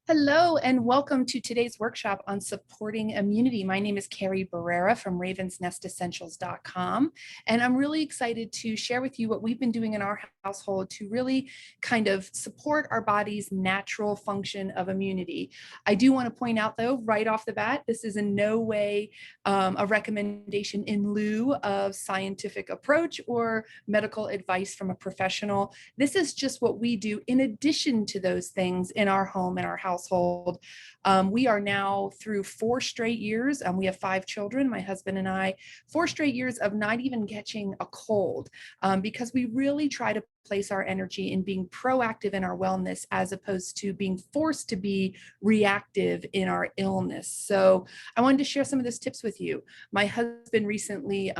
Hello and welcome to today's workshop on supporting immunity. My name is Carrie Barrera from ravensnestessentials.com, and I'm really excited to share with you what we've been doing in our household to really kind of support our body's natural function of immunity. I do want to point out though, right off the bat, this is in no way a recommendation in lieu of scientific approach or medical advice from a professional. This is just what we do in addition to those things in our home and our household. We are now through 4 straight years. We have 5 children, my husband and I, 4 straight years of not even catching a cold because we really try to place our energy in being proactive in our wellness as opposed to being forced to be reactive in our illness. So I wanted to share some of those tips with you. My husband recently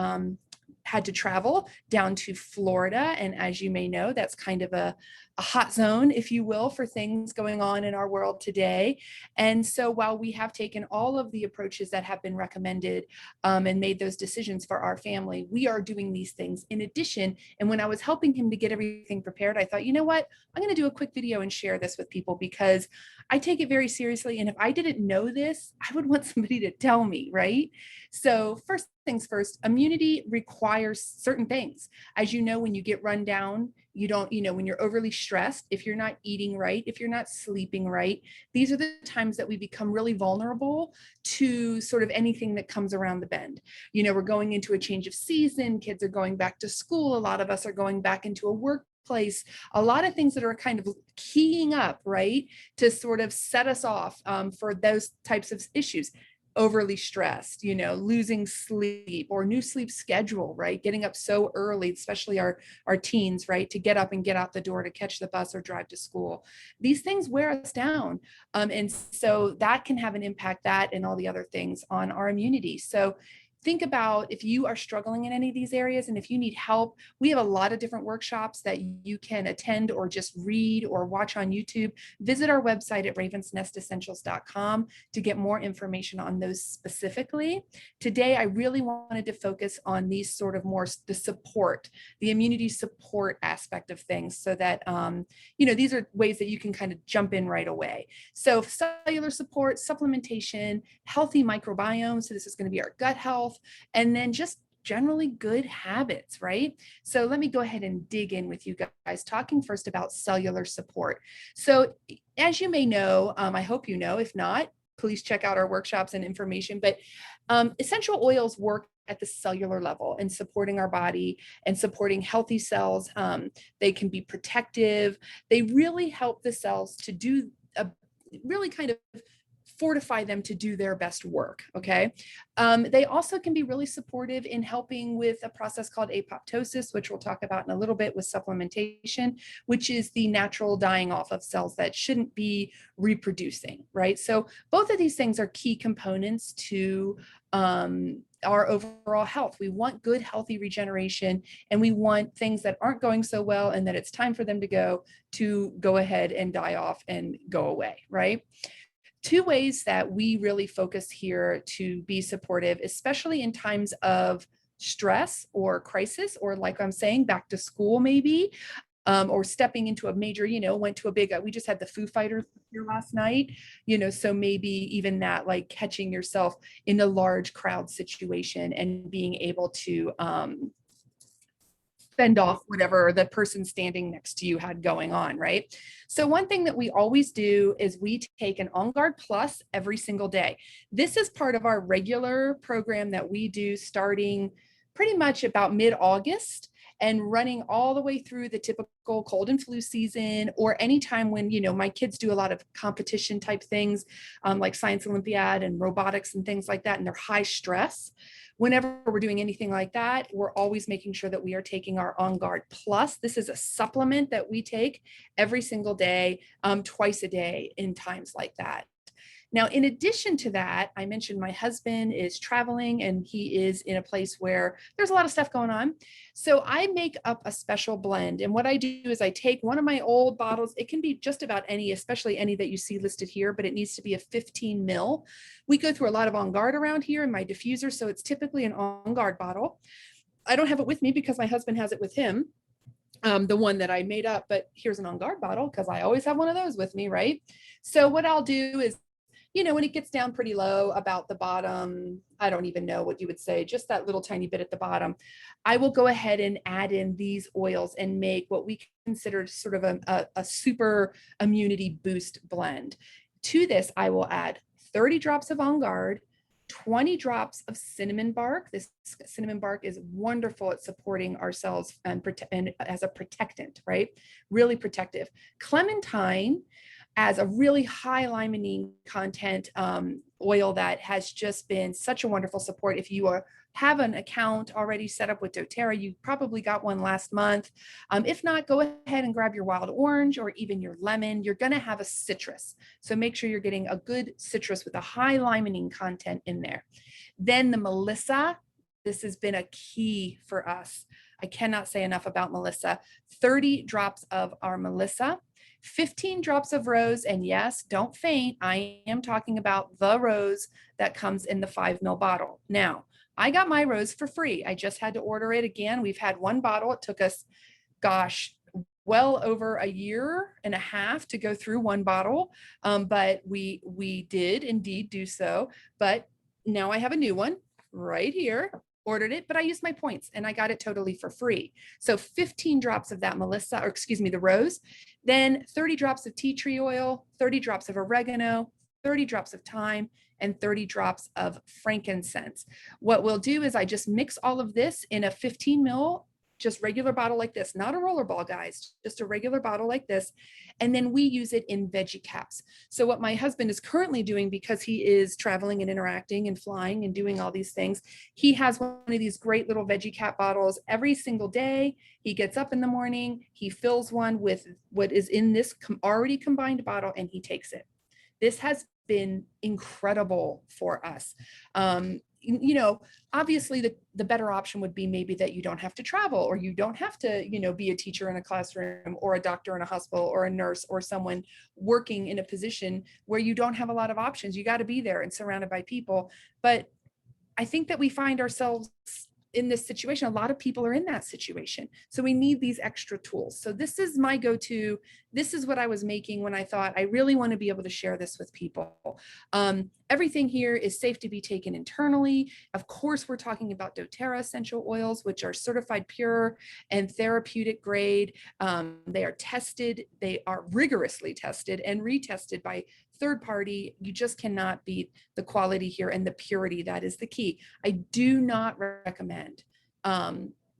had to travel down to Florida. And as you may know, that's kind of a hot zone, if you will, for things going on in our world today. And so while we have taken all of the approaches that have been recommended and made those decisions for our family, we are doing these things in addition. And when I was helping him to get everything prepared, I thought, you know what, I'm going to do a quick video and share this with people because I take it very seriously. And if I didn't know this, I would want somebody to tell me, right? So first things first, immunity requires certain things. As you know, when you get run down, when you're overly stressed, if you're not eating right, if you're not sleeping right, these are the times that we become really vulnerable to sort of anything that comes around the bend. We're going into a change of season, kids are going back to school, a lot of us are going back into a workplace, a lot of things that are kind of keying up, right, to sort of set us off for those types of issues. Overly stressed, losing sleep or new sleep schedule, right? Getting up so early, especially our teens, right? To get up and get out the door to catch the bus or drive to school. These things wear us down. And so that can have an impact, that and all the other things, on our immunity. So think about if you are struggling in any of these areas and if you need help. We have a lot of different workshops that you can attend or just read or watch on YouTube. Visit our website at ravensnestessentials.com to get more information on those specifically. Today, I really wanted to focus on these sort of more the support, the immunity support aspect of things so that, these are ways that you can kind of jump in right away. So cellular support, supplementation, healthy microbiome. So this is going to be our gut health. And then just generally good habits, right? So let me go ahead and dig in with you guys, talking first about cellular support. So as you may know, I hope you know, if not, please check out our workshops and information, but essential oils work at the cellular level and supporting our body and supporting healthy cells. They can be protective. They really help the cells to do really kind of fortify them to do their best work, okay? They also can be really supportive in helping with a process called apoptosis, which we'll talk about in a little bit with supplementation, which is the natural dying off of cells that shouldn't be reproducing, right? So both of these things are key components to our overall health. We want good, healthy regeneration, and we want things that aren't going so well and that it's time for them to go ahead and die off and go away, right? 2 ways that we really focus here to be supportive, especially in times of stress or crisis, or like I'm saying, back to school maybe, or stepping into a major, went to a big, we just had the Foo Fighters here last night, so maybe even that, like catching yourself in a large crowd situation and being able to fend off whatever the person standing next to you had going on, right? So one thing that we always do is we take an On Guard Plus every single day. This is part of our regular program that we do starting pretty much about mid-August and running all the way through the typical cold and flu season, or anytime when, my kids do a lot of competition type things like Science Olympiad and robotics and things like that, and they're high stress. Whenever we're doing anything like that, we're always making sure that we are taking our On Guard Plus. This is a supplement that we take every single day, twice a day in times like that. Now, in addition to that, I mentioned my husband is traveling and he is in a place where there's a lot of stuff going on. So I make up a special blend. And what I do is I take one of my old bottles. It can be just about any, especially any that you see listed here, but it needs to be a 15 ml. We go through a lot of On Guard around here in my diffuser. So it's typically an On Guard bottle. I don't have it with me because my husband has it with him. the one that I made up, but here's an On Guard bottle because I always have one of those with me, right? So what I'll do is, when it gets down pretty low about the bottom, I don't even know what you would say, just that little tiny bit at the bottom, I will go ahead and add in these oils and make what we consider sort of a super immunity boost blend. To this, I will add 30 drops of On Guard, 20 drops of cinnamon bark. This cinnamon bark is wonderful at supporting our cells and as a protectant, right? Really protective. Clementine as a really high limonene content oil that has just been such a wonderful support. If you have an account already set up with doTERRA, you probably got one last month. If not, go ahead and grab your wild orange or even your lemon. You're going to have a citrus. So make sure you're getting a good citrus with a high limonene content in there. Then the Melissa, this has been a key for us. I cannot say enough about Melissa. 30 drops of our Melissa, 15 drops of rose, and yes, don't faint. I am talking about the rose that comes in the 5 ml bottle. Now, I got my rose for free. I just had to order it again. We've had one bottle. It took us, gosh, well over a year and a half to go through one bottle, but we did indeed do so. But now I have a new one right here. Ordered it, but I used my points and I got it totally for free. So 15 drops of that Melissa, or excuse me, the rose, then 30 drops of tea tree oil, 30 drops of oregano, 30 drops of thyme, and 30 drops of frankincense. What we'll do is I just mix all of this in a 15 ml, just regular bottle like this, not a rollerball, guys, just a regular bottle like this. And then we use it in veggie caps. So what my husband is currently doing, because he is traveling and interacting and flying and doing all these things, he has one of these great little veggie cap bottles every single day. He gets up in the morning, he fills one with what is in this already combined bottle, and he takes it. This has been incredible for us. Obviously the better option would be maybe that you don't have to travel, or you don't have to, be a teacher in a classroom or a doctor in a hospital or a nurse or someone working in a position where you don't have a lot of options. You got to be there and surrounded by people. But I think that we find ourselves in this situation. A lot of people are in that situation. So we need these extra tools. So this is my go-to. This is what I was making when I thought I really want to be able to share this with people. Everything here is safe to be taken internally. Of course, we're talking about doTERRA essential oils, which are certified pure and therapeutic grade. They are tested. They are rigorously tested and retested by third party. You just cannot beat the quality here and the purity. That is the key. I do not recommend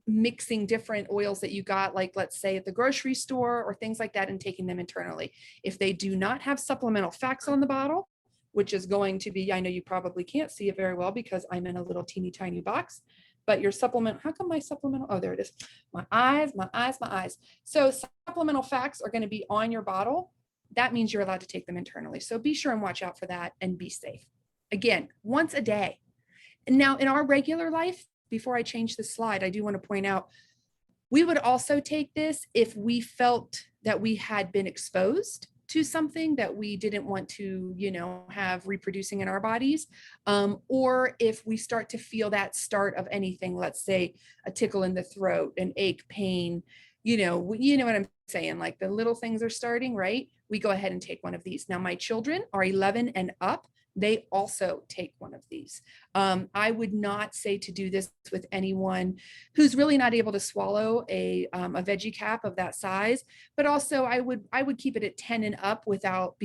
mixing different oils that you got, like let's say at the grocery store or things like that, and taking them internally. If they do not have supplemental facts on the bottle, which is going to be, I know you probably can't see it very well because I'm in a little teeny tiny box, but your supplement, how come my supplemental, oh, there it is. My eyes. So supplemental facts are going to be on your bottle. That means you're allowed to take them internally. So be sure and watch out for that and be safe. Again, once a day. And now in our regular life, before I change the slide, I do want to point out, we would also take this if we felt that we had been exposed to something that we didn't want to, have reproducing in our bodies. Or if we start to feel that start of anything, let's say a tickle in the throat, an ache, pain, you know what I'm saying, like the little things are starting, right? We go ahead and take one of these. Now, my children are 11 and up. They also take one of these. I would not say to do this with anyone who's really not able to swallow a veggie cap of that size, but also I would keep it at 10 and up without,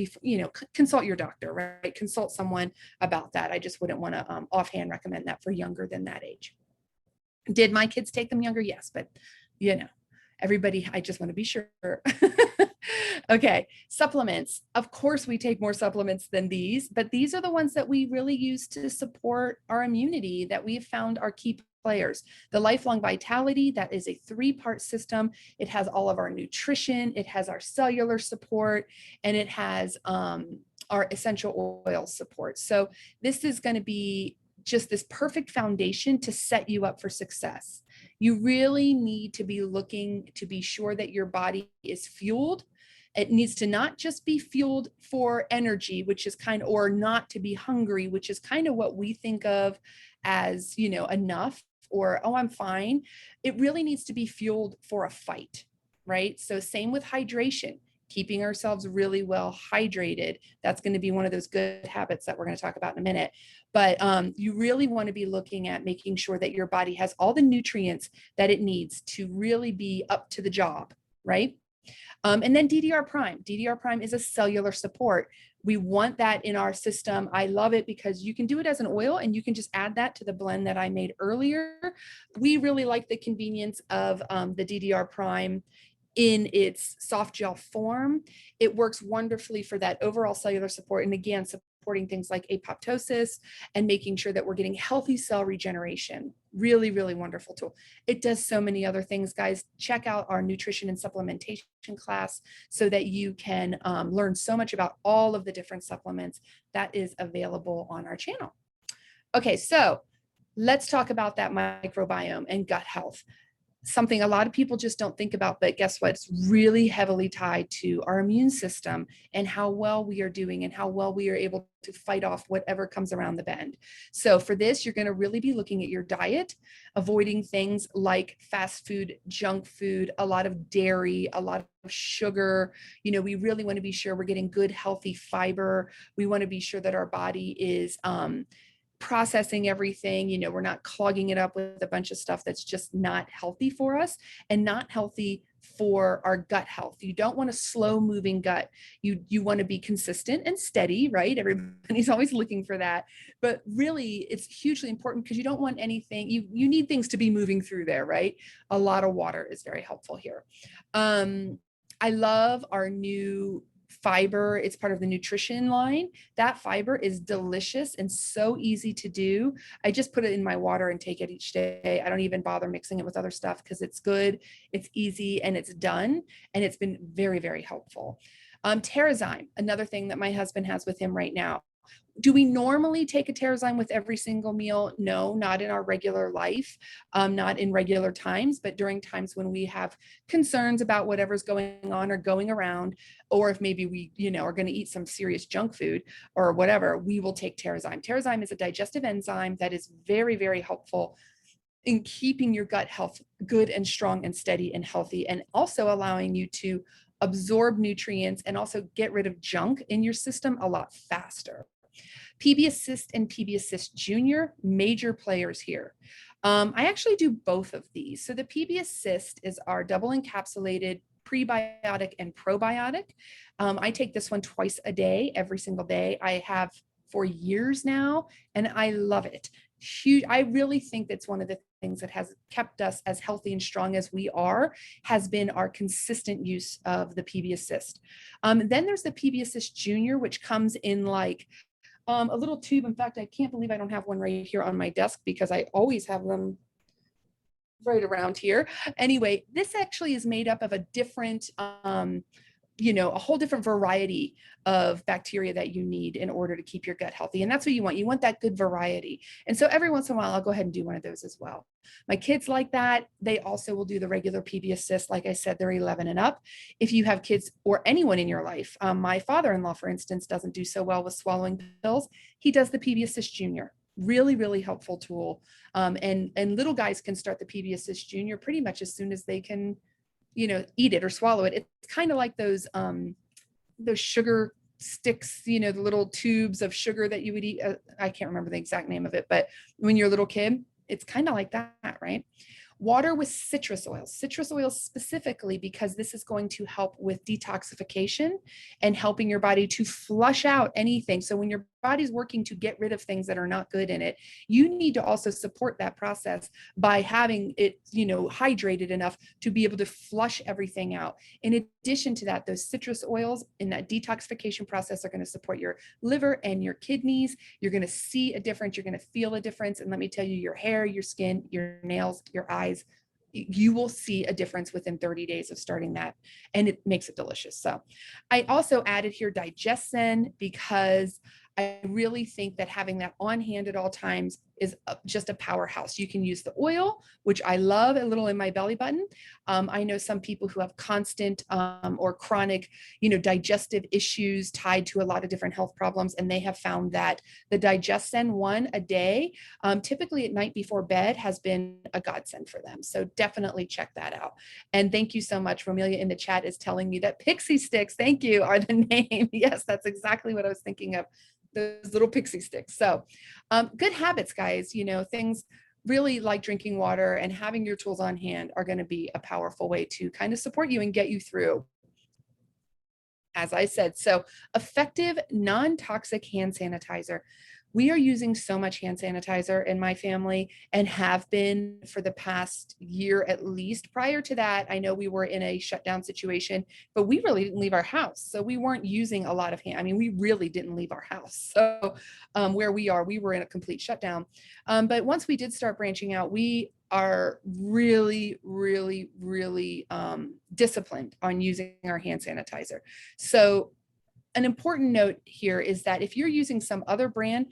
consult your doctor, right? Consult someone about that. I just wouldn't want to offhand recommend that for younger than that age. Did my kids take them younger? Yes, but everybody, I just want to be sure. Okay, supplements. Of course, we take more supplements than these, but these are the ones that we really use to support our immunity that we've found are key players. The Lifelong Vitality, that is a 3-part system. It has all of our nutrition, it has our cellular support, and it has our essential oil support. So this is going to be just this perfect foundation to set you up for success. You really need to be looking to be sure that your body is fueled. It needs to not just be fueled for energy, which is or not to be hungry, which is kind of what we think of as, enough, or, oh, I'm fine. It really needs to be fueled for a fight. right? So same with hydration, keeping ourselves really well hydrated. That's going to be one of those good habits that we're going to talk about in a minute. But you really want to be looking at making sure that your body has all the nutrients that it needs to really be up to the job, right? And then DDR prime. DDR prime is a cellular support. We want that in our system. I love it because you can do it as an oil and you can just add that to the blend that I made earlier. We really like the convenience of the DDR prime in its soft gel form. It works wonderfully for that overall cellular support. And again, supporting things like apoptosis and making sure that we're getting healthy cell regeneration. Really, really wonderful tool. It does so many other things, guys. Check out our nutrition and supplementation class so that you can learn so much about all of the different supplements that is available on our channel. Okay, so let's talk about that microbiome and gut health. Something a lot of people just don't think about, but guess what? It's really heavily tied to our immune system and how well we are doing and how well we are able to fight off whatever comes around the bend. So for this, you're going to really be looking at your diet, avoiding things like fast food, junk food, a lot of dairy, a lot of sugar. You know, we really want to be sure we're getting good, healthy fiber. We want to be sure that our body is processing everything. You know, we're not clogging it up with a bunch of stuff that's just not healthy for us and not healthy for our gut health. You don't want a slow moving gut. You want to be consistent and steady, right? Everybody's always looking for that. But really, it's hugely important because you don't want anything, you need things to be moving through there, right? A lot of water is very helpful here. I love our new fiber. It's part of the nutrition line. That fiber is delicious and so easy to do. I just put it in my water and take it each day. I don't even bother mixing it with other stuff because it's good, it's easy, and it's done. And it's been very, very helpful. Terrazyme, another thing that my husband has with him right now. Do we normally take a Terrazyme with every single meal? No, not in our regular life, not in regular times, but during times when we have concerns about whatever's going on or going around, or if maybe we, are going to eat some serious junk food or whatever, we will take Terrazyme. Terrazyme is a digestive enzyme that is very, very helpful in keeping your gut health good and strong and steady and healthy, and also allowing you to absorb nutrients and also get rid of junk in your system a lot faster. PB Assist and PB Assist Junior, major players here. I actually do both of these. So the PB Assist is our double encapsulated prebiotic and probiotic. I take this one twice a day, every single day. I have for years now, and I love it. Huge. I really think that's one of the things that has kept us as healthy and strong as we are, has been our consistent use of the PB Assist. Then there's the PB Assist Junior, which comes in like a little tube. In fact, I can't believe I don't have one right here on my desk because I always have them right around here. Anyway, this actually is made up of a different, a whole different variety of bacteria that you need in order to keep your gut healthy. And that's what you want. You want that good variety. And so every once in a while, I'll go ahead and do one of those as well. My kids like that. They also will do the regular PB Assist. Like I said, they're 11 and up. If you have kids or anyone in your life, my father-in-law, for instance, doesn't do so well with swallowing pills. He does the PB Assist Junior. Really, really helpful tool. And little guys can start the PB Assist Junior pretty much as soon as they can, eat it or swallow it. It's kind of like those sugar sticks, the little tubes of sugar that you would eat. I can't remember the exact name of it, but when you're a little kid, it's kind of like that, right? Water with citrus oils specifically, because this is going to help with detoxification and helping your body to flush out anything. So when your body's working to get rid of things that are not good in it, you need to also support that process by having it, hydrated enough to be able to flush everything out. In addition to that, those citrus oils in that detoxification process are going to support your liver and your kidneys. You're going to see a difference. You're going to feel a difference. And let me tell you, your hair, your skin, your nails, your eyes, you will see a difference within 30 days of starting that, and it makes it delicious. So I also added here DigestZen because I really think that having that on hand at all times is just a powerhouse. You can use the oil, which I love, a little in my belly button. I know some people who have constant or chronic, digestive issues tied to a lot of different health problems, and they have found that the DigestZen one a day, typically at night before bed, has been a godsend for them. So definitely check that out. And thank you so much. Romelia in the chat is telling me that pixie sticks, thank you, are the name. Yes, that's exactly what I was thinking of, those little pixie sticks. So good habits, guys. Things really like drinking water and having your tools on hand are going to be a powerful way to kind of support you and get you through, as I said. So effective, non-toxic hand sanitizer. We are using so much hand sanitizer in my family and have been for the past year at least. Prior to that, I know we were in a shutdown situation, but we really didn't leave our house. So we weren't using a lot of hand. I mean, we really didn't leave our house. So where we were in a complete shutdown. But once we did start branching out, we are really, really, really disciplined on using our hand sanitizer. So an important note here is that if you're using some other brand,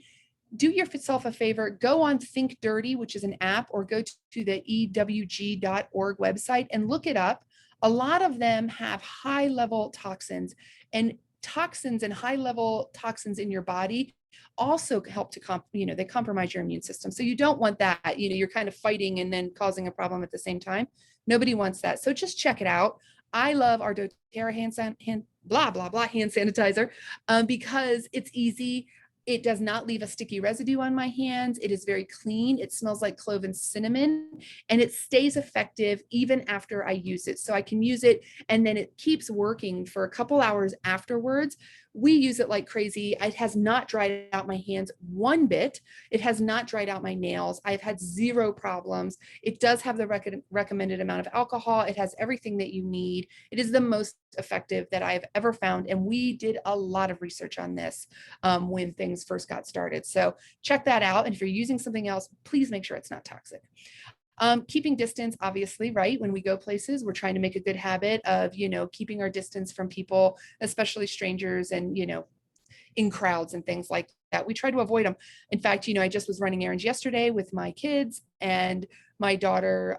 do yourself a favor, go on Think Dirty, which is an app, or go to the ewg.org website and look it up. A lot of them have high-level toxins, and high-level toxins in your body also help to they compromise your immune system. So you don't want that. You're kind of fighting and then causing a problem at the same time. Nobody wants that. So just check it out. I love our doTERRA hand sanitizer because it's easy. It does not leave a sticky residue on my hands. It is very clean. It smells like clove and cinnamon, and it stays effective even after I use it. So I can use it and then it keeps working for a couple hours afterwards. We use it like crazy. It has not dried out my hands one bit. It has not dried out my nails. I've had zero problems. It does have the recommended amount of alcohol. It has everything that you need. It is the most effective that I've ever found. And we did a lot of research on this when things first got started. So check that out. And if you're using something else, please make sure it's not toxic. Keeping distance, obviously, right? When we go places, we're trying to make a good habit of, keeping our distance from people, especially strangers and, in crowds and things like that. We try to avoid them. In fact, I just was running errands yesterday with my kids, and my daughter,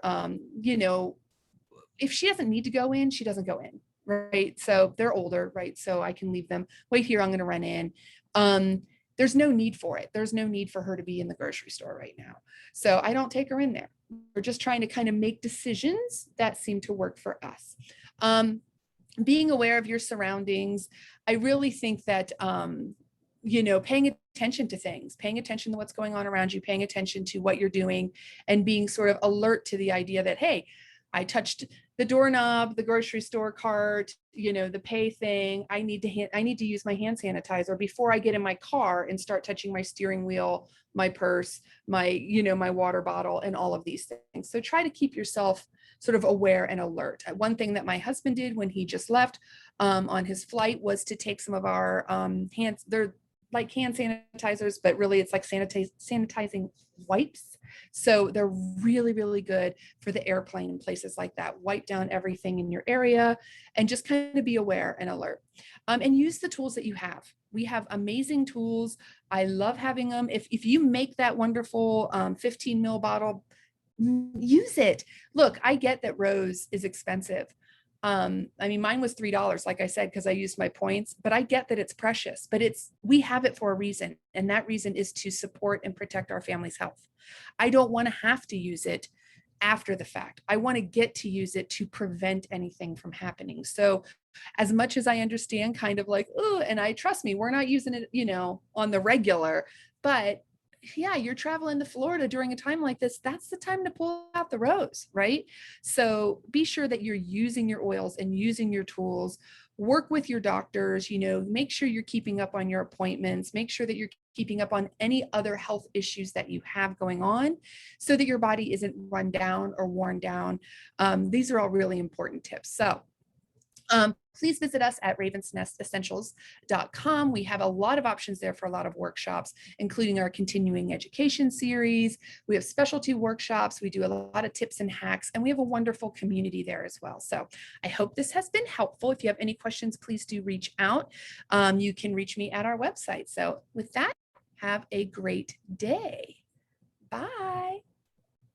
if she doesn't need to go in, she doesn't go in, right? So they're older, right? So I can leave them, wait here, I'm going to run in. There's no need for it. There's no need for her to be in the grocery store right now. So I don't take her in there. We're just trying to kind of make decisions that seem to work for us. Being aware of your surroundings. I really think that, paying attention to things, paying attention to what's going on around you, paying attention to what you're doing, and being sort of alert to the idea that, hey, I touched the doorknob, the grocery store cart, the pay thing. I need to use my hand sanitizer before I get in my car and start touching my steering wheel, my purse, my water bottle, and all of these things. So try to keep yourself sort of aware and alert. One thing that my husband did when he just left on his flight was to take some of our hands. They're like hand sanitizers, but really it's like sanitizing wipes. So they're really, really good for the airplane and places like that. Wipe down everything in your area and just kind of be aware and alert. And use the tools that you have. We have amazing tools. I love having them. If you make that wonderful 15 ml bottle, use it. Look, I get that Rose is expensive. I mean, mine was $3, like I said, because I used my points, but I get that it's precious, but we have it for a reason. And that reason is to support and protect our family's health. I don't want to have to use it after the fact. I want to get to use it to prevent anything from happening. So as much as I understand kind of like, oh, and trust me, we're not using it, on the regular, but yeah, you're traveling to Florida during a time like this, that's the time to pull out the Rose, right? So be sure that you're using your oils and using your tools. Work with your doctors, make sure you're keeping up on your appointments, make sure that you're keeping up on any other health issues that you have going on so that your body isn't run down or worn down. These are all really important tips. So please visit us at ravensnestessentials.com. We have a lot of options there for a lot of workshops, including our continuing education series. We have specialty workshops. We do a lot of tips and hacks, and we have a wonderful community there as well. So I hope this has been helpful. If you have any questions, please do reach out. You can reach me at our website. So with that, have a great day. Bye.